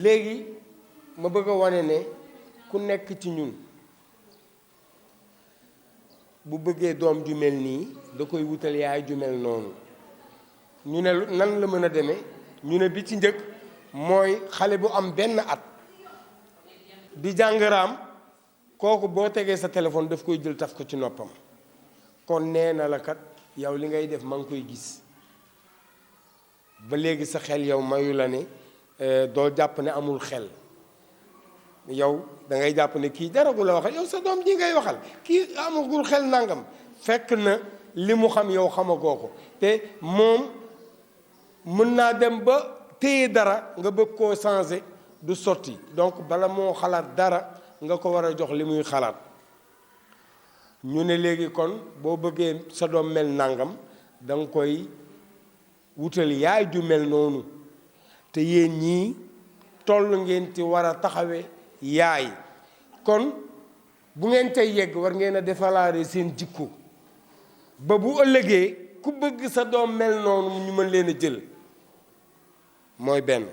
léegi ma bëgg a wane ne ku nekk ci ñun bu bëggee doom ju mel nii da koy wutal yaay ju mel noonu. ñu ne nan la mën a demee ñu ne bi ci njëkk mooy xale bu am benn at di jàng raam kooku boo tegee sa téléphone daf koy jël taf ko ci noppam kon nee na la kat yow li ngay def ma ngi koy gis ba léegi sa xel yow mayu la ne doo jàpp ne amul xel yow da ngay jàpp ne kii dara gu la waxal yow sa doom ji ngay waxal kii amagul xel nangam fekk na li mu xam yow xamagoo ko te moom mën naa dem ba téye dara nga bëgg koo changer du sotti donc bala moo xalaat dara nga ko war a jox li muy xalaat. ñu ne léegi kon boo bëggee sa doom mel nangam da nga koy wutal yaay ju mel noonu te yéen ñii toll ngeen ci war a taxawe yaay kon bu ngeen tey yegg war ngeen a defalaare seen jikko ba bu ëllëgee ku bëgg sa doom mel noonu ñu mën leen a jël mooy benn.